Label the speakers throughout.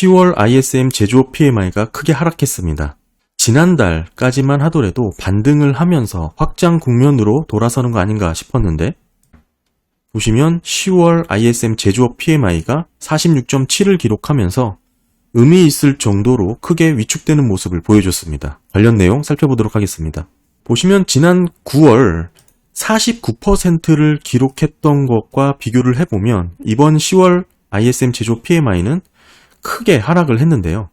Speaker 1: 10월 ISM 제조업 PMI가 크게 하락했습니다. 지난달까지만 하더라도 반등을 하면서 확장 국면으로 돌아서는 거 아닌가 싶었는데 보시면 10월 ISM 제조업 PMI가 46.7을 기록하면서 의미 있을 정도로 크게 위축되는 모습을 보여줬습니다. 관련 내용 살펴보도록 하겠습니다. 보시면 지난 9월 49%를 기록했던 것과 비교를 해보면 이번 10월 ISM 제조업 PMI는 크게 하락을 했는데요.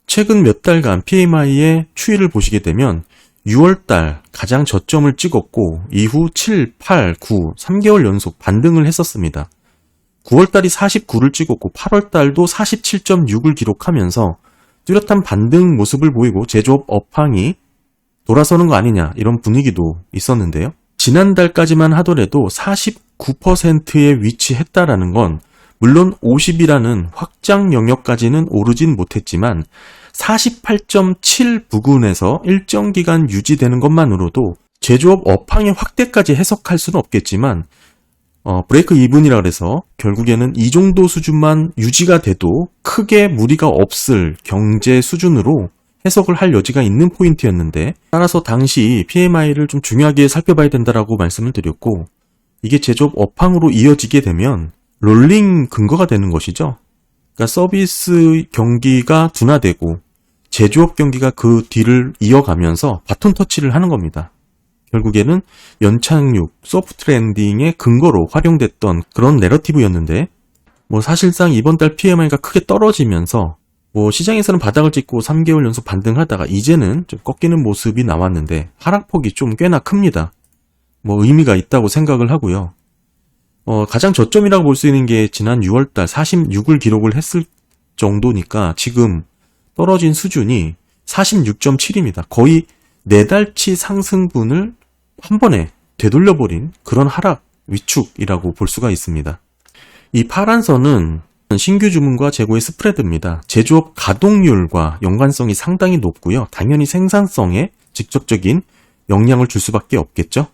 Speaker 1: 최근 몇 달간 PMI의 추이를 보시게 되면 6월달 가장 저점을 찍었고 이후 7, 8, 9, 3개월 연속 반등을 했었습니다. 9월달이 49를 찍었고 8월달도 47.6을 기록하면서 뚜렷한 반등 모습을 보이고 제조업 업황이 돌아서는 거 아니냐 이런 분위기도 있었는데요. 지난달까지만 하더라도 49%에 위치했다라는 건 물론 50이라는 확장 영역까지는 오르진 못했지만 48.7 부근에서 일정 기간 유지되는 것만으로도 제조업 업황의 확대까지 해석할 수는 없겠지만 브레이크 이븐이라 그래서 결국에는 이 정도 수준만 유지가 돼도 크게 무리가 없을 경제 수준으로 해석을 할 여지가 있는 포인트였는데 따라서 당시 PMI를 좀 중요하게 살펴봐야 된다라고 말씀을 드렸고 이게 제조업 업황으로 이어지게 되면 롤링 근거가 되는 것이죠. 그러니까 서비스 경기가 둔화되고 제조업 경기가 그 뒤를 이어가면서 바톤 터치를 하는 겁니다. 결국에는 연착륙, 소프트 랜딩의 근거로 활용됐던 그런 내러티브였는데 사실상 이번 달 PMI가 크게 떨어지면서 시장에서는 바닥을 찍고 3개월 연속 반등하다가 이제는 좀 꺾이는 모습이 나왔는데 하락폭이 좀 꽤나 큽니다. 의미가 있다고 생각을 하고요. 가장 저점이라고 볼 수 있는 게 지난 6월달 46을 기록을 했을 정도니까 지금 떨어진 수준이 46.7입니다. 거의 4달치 상승분을 한 번에 되돌려버린 그런 하락 위축이라고 볼 수가 있습니다. 이 파란 선은 신규 주문과 재고의 스프레드입니다. 제조업 가동률과 연관성이 상당히 높고요. 당연히 생산성에 직접적인 영향을 줄 수밖에 없겠죠.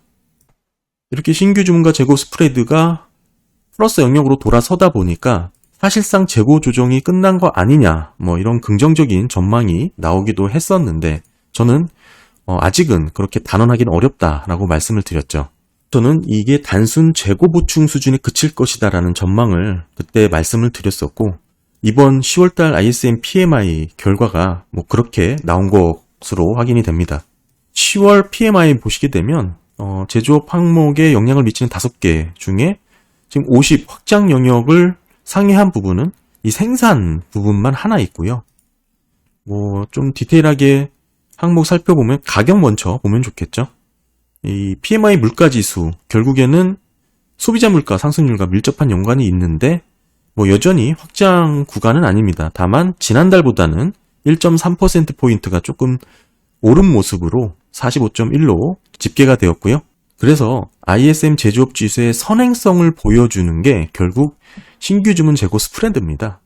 Speaker 1: 이렇게 신규 주문과 재고 스프레드가 플러스 영역으로 돌아서다 보니까 사실상 재고 조정이 끝난 거 아니냐 이런 긍정적인 전망이 나오기도 했었는데 저는 아직은 그렇게 단언하기는 어렵다라고 말씀을 드렸죠. 저는 이게 단순 재고 보충 수준에 그칠 것이다 라는 전망을 그때 말씀을 드렸었고 이번 10월달 ISM PMI 결과가 그렇게 나온 것으로 확인이 됩니다. 10월 PMI 보시게 되면 제조업 항목에 영향을 미치는 5개 중에 지금 50 확장 영역을 상회한 부분은 이 생산 부분만 하나 있고요. 좀 디테일하게 항목 살펴보면 가격 먼저 보면 좋겠죠. 이 PMI 물가지수 결국에는 소비자 물가 상승률과 밀접한 연관이 있는데 여전히 확장 구간은 아닙니다. 다만 지난달보다는 1.3%포인트가 조금 오른 모습으로 45.1로 집계가 되었고요. 그래서 ISM 제조업 지수의 선행성을 보여주는 게 결국 신규 주문 재고 스프레드입니다.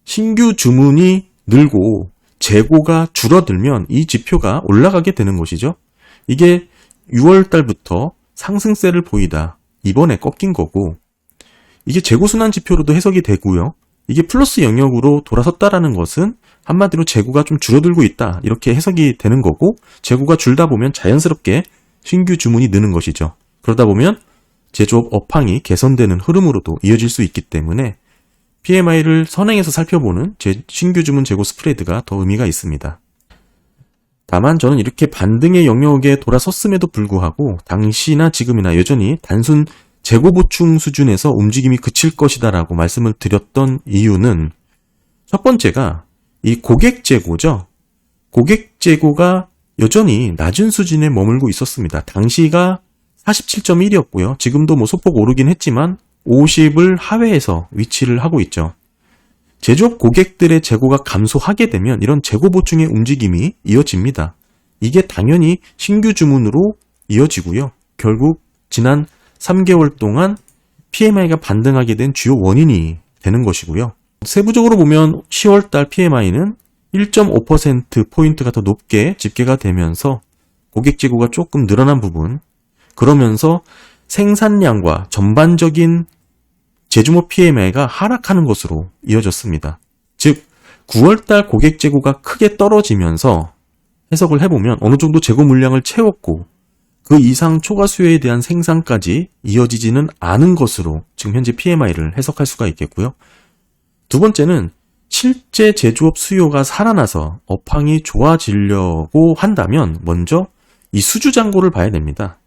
Speaker 1: 신규 주문이 늘고 재고가 줄어들면 이 지표가 올라가게 되는 것이죠. 이게 6월달부터 상승세를 보이다 이번에 꺾인 거고 이게 재고순환 지표로도 해석이 되고요. 이게 플러스 영역으로 돌아섰다라는 것은 한마디로 재고가 좀 줄어들고 있다 이렇게 해석이 되는 거고 재고가 줄다 보면 자연스럽게 신규 주문이 느는 것이죠. 그러다 보면 제조업 업황이 개선되는 흐름으로도 이어질 수 있기 때문에 PMI를 선행해서 살펴보는 신규 주문 재고 스프레드가 더 의미가 있습니다. 다만 저는 이렇게 반등의 영역에 돌아섰음에도 불구하고 당시나 지금이나 여전히 단순 재고 보충 수준에서 움직임이 그칠 것이다 라고 말씀을 드렸던 이유는 첫 번째가 이 고객 재고죠. 고객 재고가 여전히 낮은 수준에 머물고 있었습니다. 당시가 47.1이었고요. 지금도 소폭 오르긴 했지만 50을 하회해서 위치를 하고 있죠. 제조업 고객들의 재고가 감소하게 되면 이런 재고 보충의 움직임이 이어집니다. 이게 당연히 신규 주문으로 이어지고요. 결국 지난 3개월 동안 PMI가 반등하게 된 주요 원인이 되는 것이고요. 세부적으로 보면 10월달 PMI는 1.5%포인트가 더 높게 집계가 되면서 고객 재고가 조금 늘어난 부분, 그러면서 생산량과 전반적인 제조업 PMI가 하락하는 것으로 이어졌습니다. 즉 9월달 고객 재고가 크게 떨어지면서 해석을 해보면 어느 정도 재고 물량을 채웠고 그 이상 초과 수요에 대한 생산까지 이어지지는 않은 것으로 지금 현재 PMI를 해석할 수가 있겠고요. 두 번째는 실제 제조업 수요가 살아나서 업황이 좋아지려고 한다면 먼저 이 수주 잔고를 봐야 됩니다.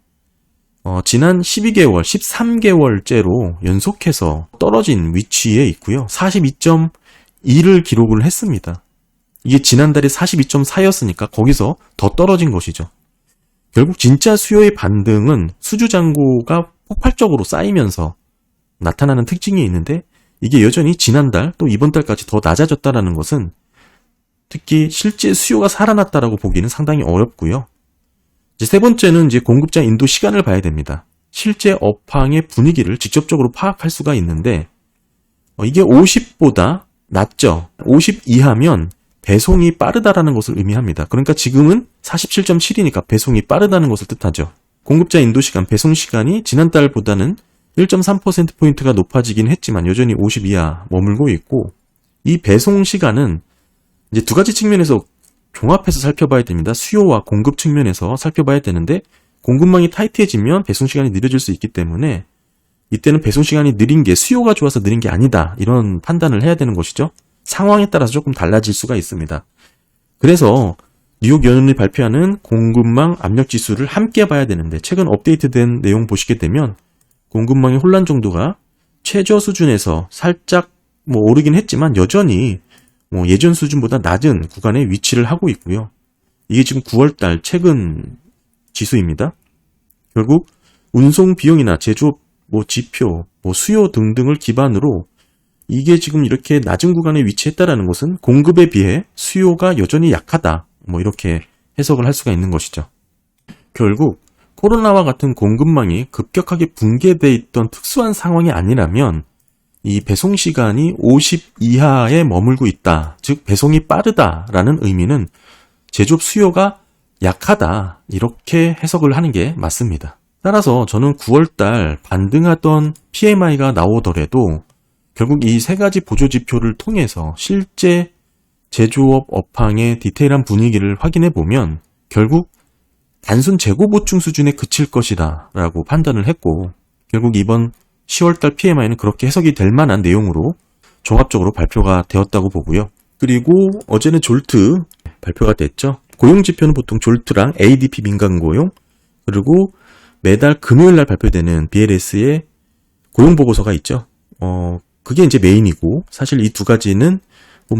Speaker 1: 지난 12개월, 13개월째로 연속해서 떨어진 위치에 있고요. 42.2를 기록을 했습니다. 이게 지난달에 42.4였으니까 거기서 더 떨어진 것이죠. 결국 진짜 수요의 반등은 수주 잔고가 폭발적으로 쌓이면서 나타나는 특징이 있는데 이게 여전히 지난달 또 이번 달까지 더 낮아졌다는 것은 특히 실제 수요가 살아났다라고 보기는 상당히 어렵고요. 이제 세 번째는 이제 공급자 인도 시간을 봐야 됩니다. 실제 업황의 분위기를 직접적으로 파악할 수가 있는데 이게 50보다 낮죠. 50 이하면 배송이 빠르다라는 것을 의미합니다. 그러니까 지금은 47.7이니까 배송이 빠르다는 것을 뜻하죠. 공급자 인도 시간, 배송 시간이 지난달보다는 1.3%포인트가 높아지긴 했지만 여전히 50 이하 머물고 있고 이 배송 시간은 이제 두 가지 측면에서 종합해서 살펴봐야 됩니다. 수요와 공급 측면에서 살펴봐야 되는데 공급망이 타이트해지면 배송 시간이 느려질 수 있기 때문에 이때는 배송 시간이 느린 게 수요가 좋아서 느린 게 아니다. 이런 판단을 해야 되는 것이죠. 상황에 따라서 조금 달라질 수가 있습니다. 그래서 뉴욕 연은이 발표하는 공급망 압력 지수를 함께 봐야 되는데 최근 업데이트된 내용 보시게 되면 공급망의 혼란 정도가 최저 수준에서 살짝 오르긴 했지만 여전히 예전 수준보다 낮은 구간에 위치를 하고 있고요. 이게 지금 9월달 최근 지수입니다. 결국 운송 비용이나 제조업 지표, 수요 등등을 기반으로 이게 지금 이렇게 낮은 구간에 위치했다라는 것은 공급에 비해 수요가 여전히 약하다. 이렇게 해석을 할 수가 있는 것이죠. 결국 코로나와 같은 공급망이 급격하게 붕괴돼 있던 특수한 상황이 아니라면 이 배송 시간이 50 이하에 머물고 있다. 즉 배송이 빠르다라는 의미는 제조업 수요가 약하다. 이렇게 해석을 하는 게 맞습니다. 따라서 저는 9월달 반등하던 PMI가 나오더라도 결국 이 세 가지 보조지표를 통해서 실제 제조업 업황의 디테일한 분위기를 확인해 보면 결국 단순 재고 보충 수준에 그칠 것이다 라고 판단을 했고 결국 이번 10월달 PMI는 그렇게 해석이 될 만한 내용으로 종합적으로 발표가 되었다고 보고요. 그리고 어제는 졸트 발표가 됐죠. 고용지표는 보통 졸트랑 ADP 민간고용 그리고 매달 금요일날 발표되는 BLS의 고용보고서가 있죠. 그게 이제 메인이고 사실 이 두 가지는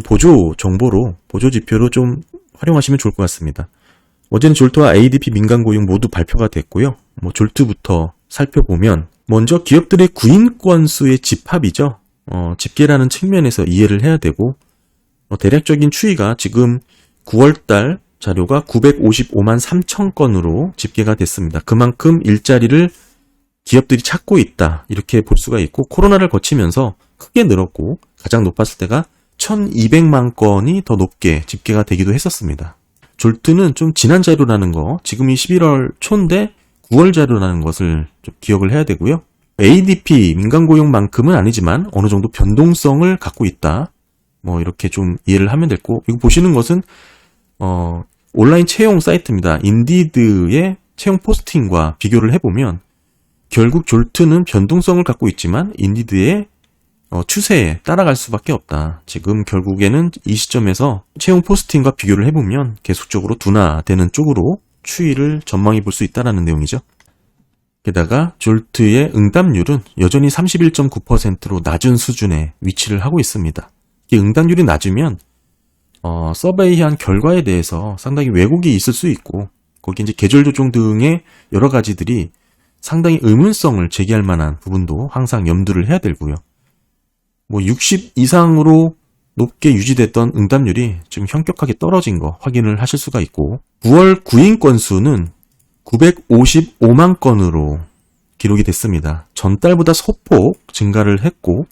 Speaker 1: 보조 정보로 보조 지표로 좀 활용하시면 좋을 것 같습니다. 어제는 졸트와 ADP 민간고용 모두 발표가 됐고요. 졸트부터 살펴보면 먼저 기업들의 구인 건수의 집합이죠. 집계라는 측면에서 이해를 해야 되고 대략적인 추이가 지금 9월달 자료가 955만 3천 건으로 집계가 됐습니다. 그만큼 일자리를 기업들이 찾고 있다 이렇게 볼 수가 있고 코로나를 거치면서 크게 늘었고 가장 높았을 때가 1200만 건이 더 높게 집계가 되기도 했었습니다. 졸트는 좀 지난 자료라는 거 지금이 11월 초인데 9월 자료라는 것을 좀 기억을 해야 되고요. ADP 민간고용만큼은 아니지만 어느 정도 변동성을 갖고 있다. 이렇게 좀 이해를 하면 됐고 이거 보시는 것은 온라인 채용 사이트입니다. 인디드의 채용 포스팅과 비교를 해보면 결국 졸트는 변동성을 갖고 있지만 인디드의 추세에 따라갈 수밖에 없다. 지금 결국에는 이 시점에서 채용 포스팅과 비교를 해보면 계속적으로 둔화되는 쪽으로 추이를 전망해 볼 수 있다는 내용이죠. 게다가 졸트의 응답률은 여전히 31.9%로 낮은 수준에 위치를 하고 있습니다. 이 응답률이 낮으면 서베이한 결과에 대해서 상당히 왜곡이 있을 수 있고 거기 이제 계절 조정 등의 여러 가지들이 상당히 의문성을 제기할 만한 부분도 항상 염두를 해야 되고요. 60 이상으로 높게 유지됐던 응답률이 지금 현격하게 떨어진 거 확인을 하실 수가 있고 9월 구인 건수는 955만 건으로 기록이 됐습니다. 전달보다 소폭 증가를 했고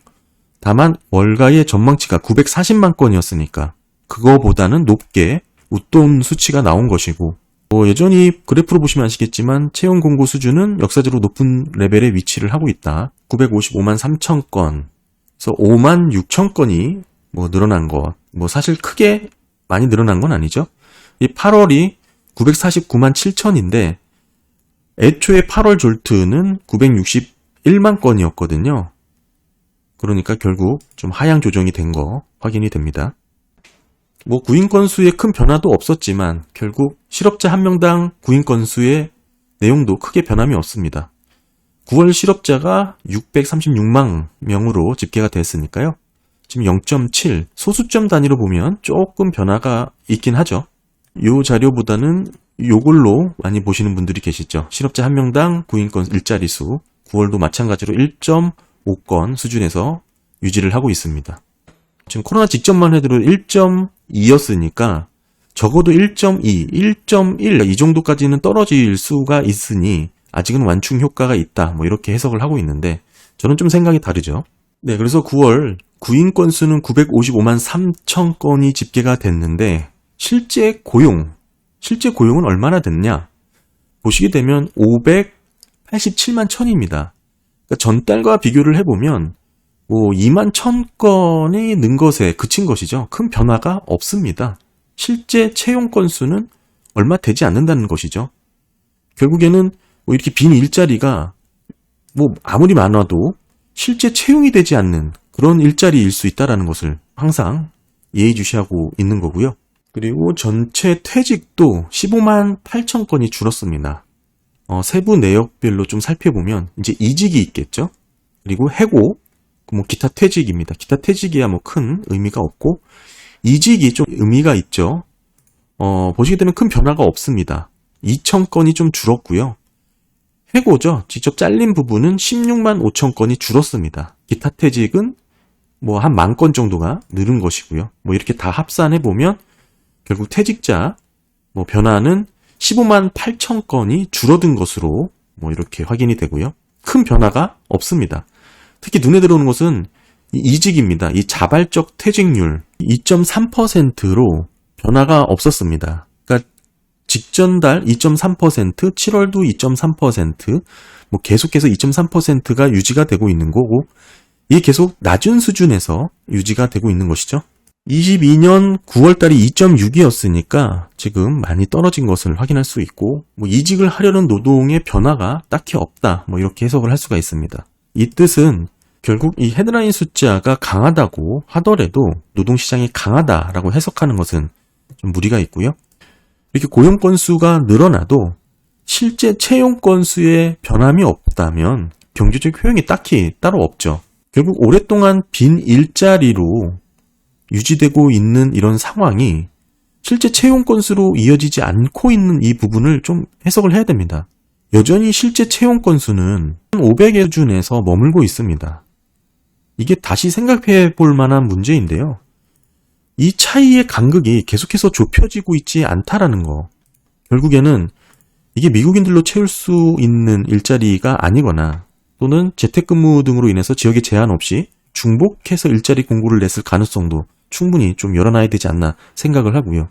Speaker 1: 다만 월가의 전망치가 940만 건이었으니까 그거보다는 높게 웃돈 수치가 나온 것이고 여전히 그래프로 보시면 아시겠지만 채용 공고 수준은 역사적으로 높은 레벨에 위치를 하고 있다. 955만 3천 건 그래서 5만 6천 건이 늘어난 것 뭐 사실 크게 많이 늘어난 건 아니죠. 이 8월이 949만 7천인데 애초에 8월 졸트는 961만 건이었거든요. 그러니까 결국 좀 하향 조정이 된 거 확인이 됩니다. 뭐 구인 건수에 큰 변화도 없었지만 결국 실업자 한 명당 구인 건수의 내용도 크게 변함이 없습니다. 9월 실업자가 636만 명으로 집계가 됐으니까요. 지금 0.7 소수점 단위로 보면 조금 변화가 있긴 하죠. 이 자료보다는 요걸로 많이 보시는 분들이 계시죠. 실업자 한 명당 구인건 일자리수 9월도 마찬가지로 1.5건 수준에서 유지를 하고 있습니다. 지금 코로나 직전만 해도 1.2였으니까 적어도 1.2, 1.1 이 정도까지는 떨어질 수가 있으니 아직은 완충 효과가 있다. 뭐 이렇게 해석을 하고 있는데 저는 좀 생각이 다르죠. 네, 그래서 9월 구인 건수는 955만 3천 건이 집계가 됐는데 실제 고용은 얼마나 됐냐? 보시게 되면 587만 천입니다. 그러니까 전달과 비교를 해보면 뭐 2만 천 건이 는 것에 그친 것이죠. 큰 변화가 없습니다. 실제 채용 건수는 얼마 되지 않는다는 것이죠. 결국에는 뭐 이렇게 빈 일자리가 뭐 아무리 많아도 실제 채용이 되지 않는 그런 일자리일 수 있다는 것을 항상 예의주시하고 있는 거고요. 그리고 전체 퇴직도 15만 8천 건이 줄었습니다. 세부 내역별로 좀 살펴보면 이제 이직이 있겠죠. 그리고 해고, 뭐 기타 퇴직입니다. 기타 퇴직이야 뭐 큰 의미가 없고 이직이 좀 의미가 있죠. 보시게 되면 큰 변화가 없습니다. 2천 건이 좀 줄었고요. 해고죠. 직접 잘린 부분은 16만 5천 건이 줄었습니다. 기타 퇴직은 뭐 한 10,000건 정도가 늘은 것이고요. 뭐 이렇게 다 합산해 보면 결국 퇴직자 뭐 변화는 15만 8천 건이 줄어든 것으로 뭐 이렇게 확인이 되고요. 큰 변화가 없습니다. 특히 눈에 들어오는 것은 이 이직입니다. 이 자발적 퇴직률 2.3%로 변화가 없었습니다. 그러니까 직전 달 2.3%, 7월도 2.3%, 뭐 계속해서 2.3%가 유지가 되고 있는 거고, 이게 계속 낮은 수준에서 유지가 되고 있는 것이죠. 22년 9월 달이 2.6이었으니까 지금 많이 떨어진 것을 확인할 수 있고, 뭐 이직을 하려는 노동의 변화가 딱히 없다. 뭐 이렇게 해석을 할 수가 있습니다. 이 뜻은 결국 이 헤드라인 숫자가 강하다고 하더라도 노동시장이 강하다라고 해석하는 것은 좀 무리가 있고요. 이렇게 고용 건수가 늘어나도 실제 채용 건수에 변함이 없다면 경제적 효용이 딱히 따로 없죠. 결국 오랫동안 빈 일자리로 유지되고 있는 이런 상황이 실제 채용 건수로 이어지지 않고 있는 이 부분을 좀 해석을 해야 됩니다. 여전히 실제 채용 건수는 500의 수준에서 머물고 있습니다. 이게 다시 생각해 볼 만한 문제인데요. 이 차이의 간극이 계속해서 좁혀지고 있지 않다라는 거. 결국에는 이게 미국인들로 채울 수 있는 일자리가 아니거나 또는 재택근무 등으로 인해서 지역에 제한 없이 중복해서 일자리 공고를 냈을 가능성도 충분히 좀 열어놔야 되지 않나 생각을 하고요.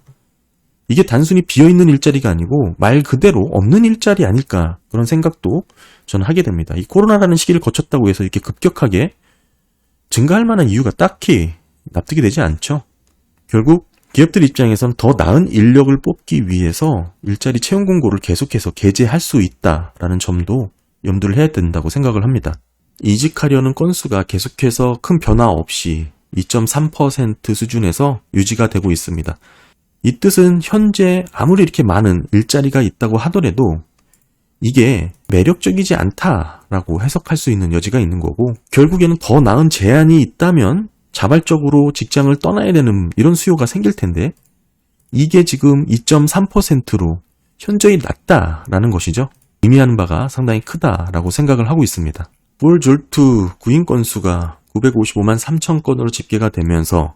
Speaker 1: 이게 단순히 비어있는 일자리가 아니고 말 그대로 없는 일자리 아닐까 그런 생각도 저는 하게 됩니다. 이 코로나라는 시기를 거쳤다고 해서 이렇게 급격하게 증가할 만한 이유가 딱히 납득이 되지 않죠. 결국 기업들 입장에선 더 나은 인력을 뽑기 위해서 일자리 채용 공고를 계속해서 게재할 수 있다라는 점도 염두를 해야 된다고 생각을 합니다. 이직하려는 건수가 계속해서 큰 변화 없이 2.3% 수준에서 유지가 되고 있습니다. 이 뜻은 현재 아무리 이렇게 많은 일자리가 있다고 하더라도 이게 매력적이지 않다라고 해석할 수 있는 여지가 있는 거고, 결국에는 더 나은 제한이 있다면 자발적으로 직장을 떠나야 되는 이런 수요가 생길 텐데 이게 지금 2.3%로 현저히 낮다라는 것이죠. 의미하는 바가 상당히 크다라고 생각을 하고 있습니다. 9월 졸트 구인 건수가 955만 3천 건으로 집계가 되면서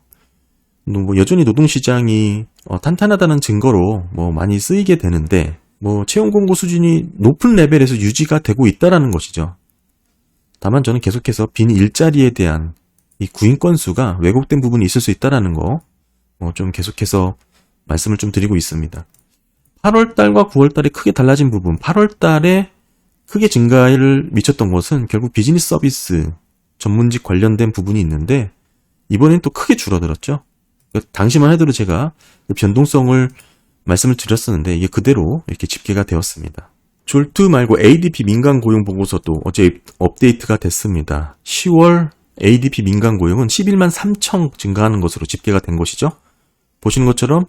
Speaker 1: 뭐 여전히 노동시장이 탄탄하다는 증거로 뭐 많이 쓰이게 되는데, 뭐 채용 공고 수준이 높은 레벨에서 유지가 되고 있다라는 것이죠. 다만 저는 계속해서 빈 일자리에 대한 이 구인 건수가 왜곡된 부분이 있을 수 있다라는 거 좀 계속해서 말씀을 좀 드리고 있습니다. 8월 달과 9월 달에 크게 달라진 부분, 8월 달에 크게 증가를 미쳤던 것은 결국 비즈니스 서비스 전문직 관련된 부분이 있는데 이번엔 또 크게 줄어들었죠. 당시만 해도 제가 변동성을 말씀을 드렸었는데 이게 그대로 이렇게 집계가 되었습니다. 졸트 말고 ADP 민간 고용 보고서도 어제 업데이트가 됐습니다. 10월 ADP 민간 고용은 11만 3천 증가하는 것으로 집계가 된 것이죠. 보시는 것처럼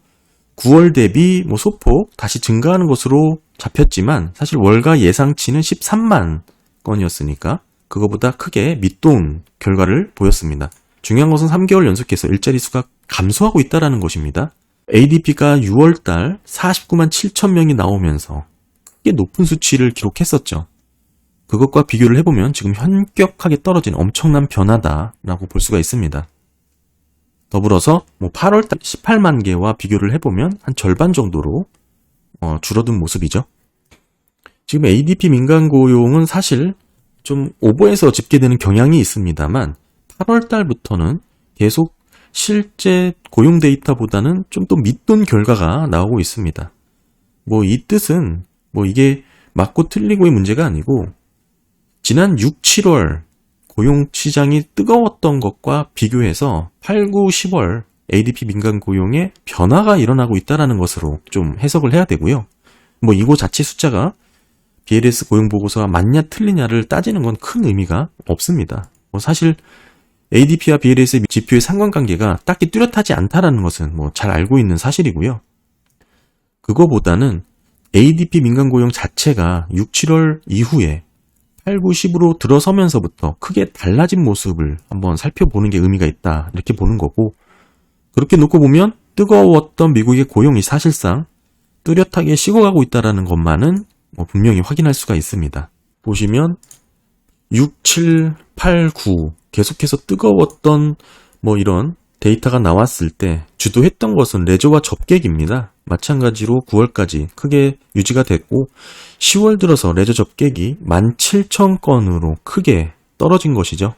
Speaker 1: 9월 대비 소폭 다시 증가하는 것으로 잡혔지만 사실 월가 예상치는 13만 건이었으니까 그거보다 크게 밑돈 결과를 보였습니다. 중요한 것은 3개월 연속해서 일자리 수가 감소하고 있다는 것입니다. ADP가 6월달 49만 7천 명이 나오면서 크게 높은 수치를 기록했었죠. 그것과 비교를 해보면 지금 현격하게 떨어진 엄청난 변화다라고 볼 수가 있습니다. 더불어서 8월달 18만 개와 비교를 해보면 한 절반 정도로 줄어든 모습이죠. 지금 ADP 민간 고용은 사실 좀 오버해서 집계되는 경향이 있습니다만 8월달부터는 계속 실제 고용 데이터보다는 좀 더 밑돈 결과가 나오고 있습니다. 이 뜻은 이게 맞고 틀리고의 문제가 아니고 지난 6, 7월 고용 시장이 뜨거웠던 것과 비교해서 8, 9, 10월 ADP 민간 고용에 변화가 일어나고 있다는 것으로 좀 해석을 해야 되고요. 이거 자체 숫자가 BLS 고용보고서와 맞냐 틀리냐를 따지는 건 큰 의미가 없습니다. 사실 ADP와 BLS 지표의 상관관계가 딱히 뚜렷하지 않다는 것은 잘 알고 있는 사실이고요. 그거보다는 ADP 민간 고용 자체가 6, 7월 이후에 8, 9, 10으로 들어서면서부터 크게 달라진 모습을 한번 살펴보는 게 의미가 있다 이렇게 보는 거고, 그렇게 놓고 보면 뜨거웠던 미국의 고용이 사실상 뚜렷하게 식어가고 있다는 것만은 분명히 확인할 수가 있습니다. 보시면 6, 7, 8, 9 계속해서 뜨거웠던 이런 데이터가 나왔을 때 주도했던 것은 레저와 접객입니다. 마찬가지로 9월까지 크게 유지가 됐고 10월 들어서 레저 접객이 17,000건으로 크게 떨어진 것이죠.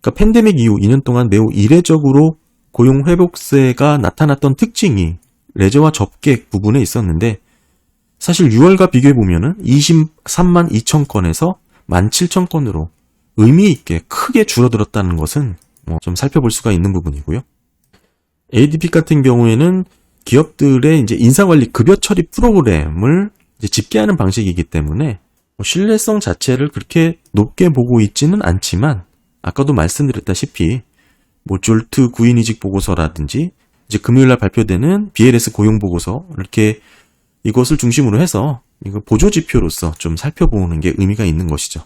Speaker 1: 그러니까 팬데믹 이후 2년 동안 매우 이례적으로 고용 회복세가 나타났던 특징이 레저와 접객 부분에 있었는데, 사실 6월과 비교해보면 23만 2천 건에서 17,000건으로 의미 있게 크게 줄어들었다는 것은 좀 살펴볼 수가 있는 부분이고요. ADP 같은 경우에는 기업들의 이제 인사관리 급여 처리 프로그램을 이제 집계하는 방식이기 때문에 신뢰성 자체를 그렇게 높게 보고 있지는 않지만, 아까도 말씀드렸다시피 졸트 구인이직 보고서라든지 이제 금요일날 발표되는 BLS 고용 보고서, 이렇게 이것을 중심으로 해서 이거 보조 지표로서 좀 살펴보는 게 의미가 있는 것이죠.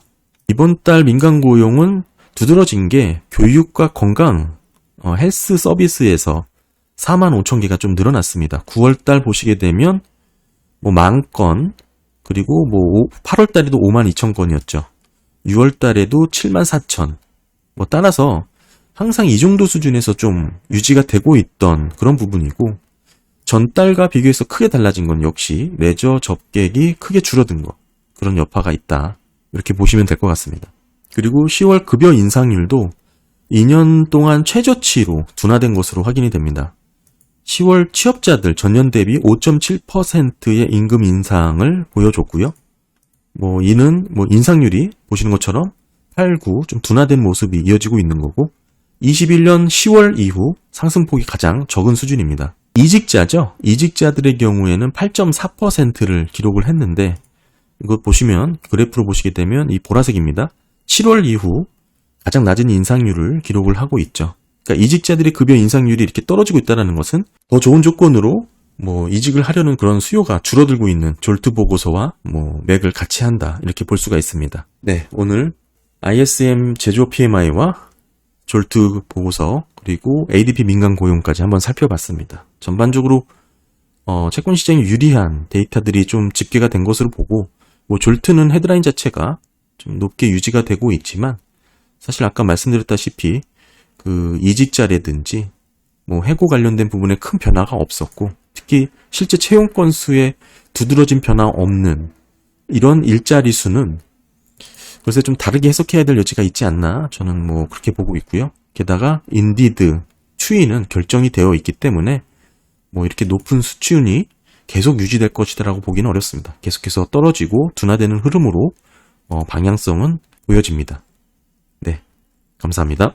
Speaker 1: 이번 달 민간 고용은 두드러진 게 교육과 건강, 헬스 서비스에서 4만 5천 개가 좀 늘어났습니다. 9월 달 보시게 되면 10,000건, 그리고 8월 달에도 5만 2천 건이었죠. 6월 달에도 7만 4천. 따라서 항상 이 정도 수준에서 좀 유지가 되고 있던 그런 부분이고, 전달과 비교해서 크게 달라진 건 역시 레저 접객이 크게 줄어든 것, 그런 여파가 있다, 이렇게 보시면 될 것 같습니다. 그리고 10월 급여 인상률도 2년 동안 최저치로 둔화된 것으로 확인이 됩니다. 10월 취업자들 전년 대비 5.7%의 임금 인상을 보여줬고요. 이는 인상률이 보시는 것처럼 8, 9 좀 둔화된 모습이 이어지고 있는 거고, 21년 10월 이후 상승폭이 가장 적은 수준입니다. 이직자죠. 이직자들의 경우에는 8.4%를 기록을 했는데, 이거 보시면 그래프로 보시게 되면 이 보라색입니다. 7월 이후 가장 낮은 인상률을 기록을 하고 있죠. 그러니까 이직자들의 급여 인상률이 이렇게 떨어지고 있다는 것은 더 좋은 조건으로 이직을 하려는 그런 수요가 줄어들고 있는 졸트 보고서와 맥을 같이 한다, 이렇게 볼 수가 있습니다. 네, 오늘 ISM 제조업 PMI와 졸트 보고서 그리고 ADP 민간 고용까지 한번 살펴봤습니다. 전반적으로 채권 시장이 유리한 데이터들이 좀 집계가 된 것으로 보고, 졸트는 헤드라인 자체가 좀 높게 유지가 되고 있지만, 사실 아까 말씀드렸다시피 그 이직자라든지 해고 관련된 부분에 큰 변화가 없었고, 특히 실제 채용 건수에 두드러진 변화 없는 이런 일자리 수는 그래서 좀 다르게 해석해야 될 여지가 있지 않나, 저는 그렇게 보고 있고요. 게다가 인디드 추이는 결정이 되어 있기 때문에 이렇게 높은 수치운이 계속 유지될 것이라고 보기는 어렵습니다. 계속해서 떨어지고 둔화되는 흐름으로 방향성은 보여집니다. 네, 감사합니다.